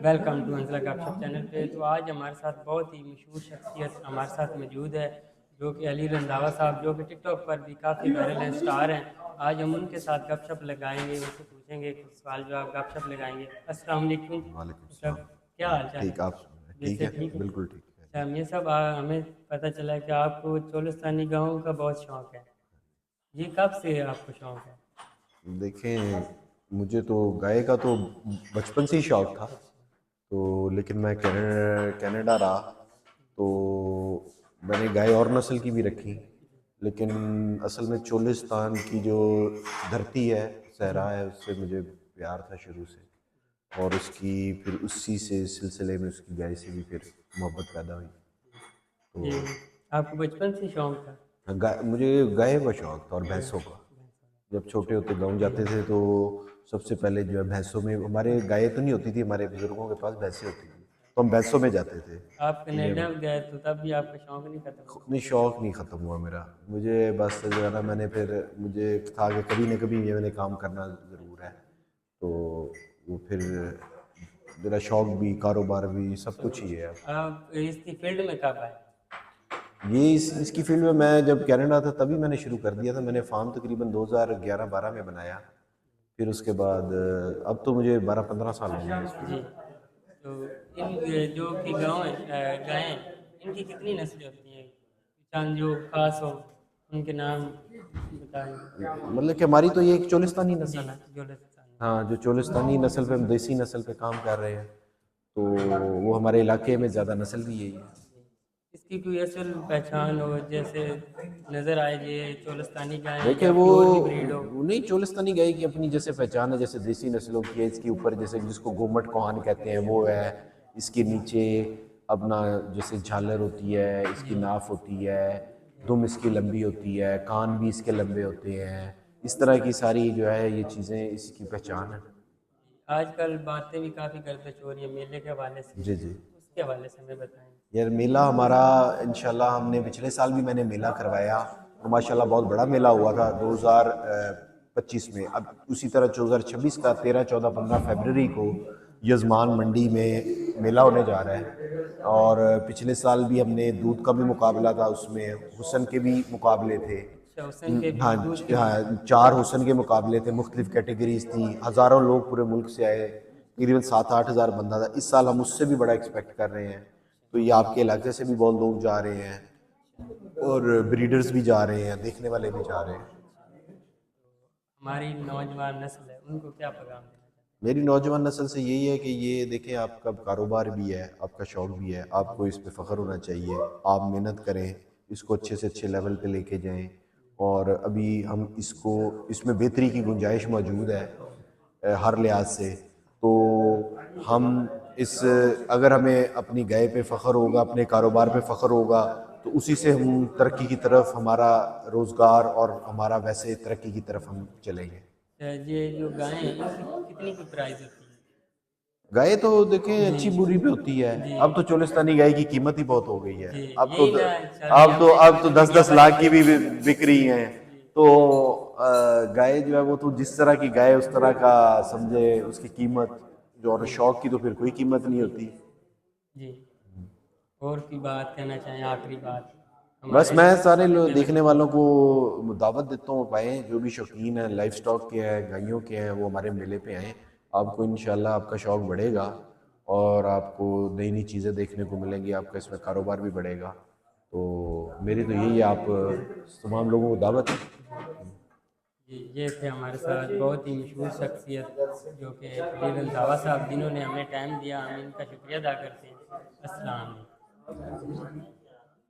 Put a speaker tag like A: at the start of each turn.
A: Welcome to अंजला गपशप channel पे। तो आज हमारे साथ बहुत ही मशहूर शख्सियत हमारे साथ मौजूद है, जो कि अली रंधावा साहब, जो कि टिकटॉक पर भी काफ़ी वायरल हैं, स्टार हैं। आज हम उनके साथ गपशप लगाएंगे, उनसे पूछेंगे कुछ सवाल जवाब, गपशप लगाएंगे। अस्सलाम वालेकुम।
B: वालेकुम
A: सब
B: सलाम।
A: क्या हाल चाल
B: ठीक,
A: है?
B: आप ठीक
A: जैसे
B: है?
A: ठीक है।
B: बिल्कुल ठीक है।
A: अच्छा ये सब हमें पता चला है कि आपको चोलिस्तानी गाँव का बहुत शौक है। ये कब से आपको शौक है?
B: देखें, मुझे तो गाय का तो बचपन से ही शौक था। तो लेकिन मैं कनाडा रहा, तो मैंने गाय और नस्ल की भी रखी। लेकिन असल में चोलिस्तान की जो धरती है, सहरा है, उससे मुझे प्यार था शुरू से। और उसकी फिर उसी से सिलसिले में उसकी गाय से भी फिर मोहब्बत पैदा हुई। तो
A: ये आपको बचपन से शौक था?
B: मुझे गाय का शौक था और भैंसों का। जब छोटे होते गाँव जाते थे तो सबसे पहले जो है भैंसों में, हमारे गाय तो नहीं होती थी, हमारे बुजुर्गों के पास भैंसें होती थी, तो हम भैंसों में जाते थे।
A: आप कनाडा गए तो तब भी आपका शौक नहीं खत्म हुआ?
B: नहीं, शौक नहीं ख़त्म हुआ मेरा। मुझे बस जो है ना, मैंने फिर मुझे था कि कभी ना कभी ये मैंने काम करना ज़रूर है। तो वो फिर मेरा शौक भी, कारोबार भी, सब कुछ ही है।
A: आप इसकी फील्ड में कब आए?
B: ये इसकी फील्ड में मैं जब कनाडा था तभी मैंने शुरू कर दिया था। मैंने फार्म तकरीबन 2011-12 में बनाया। फिर उसके बाद अब तो मुझे 12-15 साल हो गए इस फील्ड
A: जी।
B: में।
A: तो इन जो कि गाँव गायें हैं, इनकी कितनी नस्लें होती हैं? चंद जो खास हो उनके नाम बताएं।
B: मतलब कि हमारी तो ये एक चोलिस्तानी
A: जी,
B: नस्ल है।
A: जोलिस्तानी।
B: हाँ, जो चोलिस्तानी नस्ल पे, हम देसी नस्ल पे काम कर रहे हैं, तो वो हमारे इलाके में ज़्यादा नस्ल भी यही है।
A: इसकी कोई असल पहचान हो, जैसे नज़र आए ये चोलिस्तानी गाय है
B: देखिए
A: या
B: वो
A: प्योर ही ब्रीड हो?
B: नहीं, चोलिस्तानी गाय की अपनी जैसे पहचान है, जैसे देसी नस्लों की है। इसके ऊपर जैसे जिसको गोमट कोहान कहते हैं वो है। इसके नीचे अपना जैसे झालर होती है, इसकी नाफ होती है, दुम इसकी लंबी होती है, कान भी इसके लंबे होते हैं। इस तरह की सारी जो है ये चीज़ें इसकी पहचान है।
A: आजकल बातें भी काफ़ी गर्दिश हो रही है मेले के हवाले से,
B: जी जी।
A: उसके हवाले से हमें बताएं।
B: यार, मेला हमारा इंशाल्लाह, हमने पिछले साल भी मैंने मेला करवाया और माशाल्लाह बहुत बड़ा मेला हुआ था 2025 में। अब उसी तरह 2026 का 13, 14, 15 फरवरी को यजमान मंडी में मेला होने जा रहा है। और पिछले साल भी हमने दूध का भी मुकाबला था, उसमें हुसन के भी मुकाबले थे।
A: अच्छा, हुसन के भी,
B: हाँ,
A: दूध के भी?
B: हाँ, 4 हुसन के मुकाबले थे, मुख्तलिफ कैटेगरीज थी। हज़ारों लोग पूरे मुल्क से आए, तकरीबन 7-8 हज़ार बंदा था। इस साल हम उससे भी बड़ा एक्सपेक्ट कर रहे हैं। तो ये आपके इलाके से भी बहुत लोग जा रहे हैं और ब्रीडर्स भी जा रहे हैं, देखने वाले भी जा रहे हैं।
A: हमारी नौजवान नस्ल है, उनको क्या पैगाम देना चाहते
B: मेरी नौजवान नस्ल से यही है कि ये देखें, आपका कारोबार भी है, आपका शौक़ भी है, आपको इस पे फ़ख्र होना चाहिए। आप मेहनत करें, इसको अच्छे से अच्छे लेवल पे लेके जाएं। और अभी हम इसको, इसमें बेहतरी की गुंजाइश मौजूद है हर लिहाज से। तो हम इस, अगर हमें अपनी गाय पे फ़ख्र होगा, अपने कारोबार पे फ़ख्र होगा, तो उसी से हम तरक्की की तरफ, हमारा रोज़गार और हमारा वैसे तरक्की की तरफ हम चलेंगे।
A: हैं? ये जो गायें हैं इनकी कितनी की प्राइस होती है?
B: गाय तो देखें
A: जी
B: अच्छी बुरी पे होती है।
A: जी
B: अब तो चोलिस्तानी गाय की कीमत ही बहुत हो गई है।
A: जी,
B: अब तो
A: यही ना सर भाई, हमने
B: अब तो
A: सोशल मीडिया
B: 10-10
A: पर
B: लाख
A: भी
B: की भी
A: देखा।
B: बिक रही हैं।
A: जी
B: तो गाय जो है वो तो जिस तरह की गाय उस तरह का समझे उसकी कीमत, जो और
A: जी
B: शौक की तो फिर कोई कीमत नहीं
A: जी
B: होती।
A: जी। और की बात कहना चाहें, आखिरी बात
B: बस
A: हमारे
B: मैं सारे
A: चैनल
B: देखने
A: के
B: वालों
A: लिए।
B: को दावत देता हूँ, पाएँ जो भी शौकीन है लाइफ स्टॉक के हैं, गायों के हैं, वो हमारे मेले पे आएँ। आपको इंशाल्लाह आपका शौक़ बढ़ेगा और आपको नई नई चीज़ें देखने को मिलेंगी, आपका इसमें कारोबार भी बढ़ेगा। तो मेरी तो यही है, आप तमाम लोगों को दावत है।
A: जी, ये थे हमारे साथ बहुत ही मशहूर शख्सियत, जो कि अली रंधावा साहब, जिन्होंने हमें टाइम दिया। हम इनका शुक्रिया अदा करते हैं। अस्सलाम वालेकुम।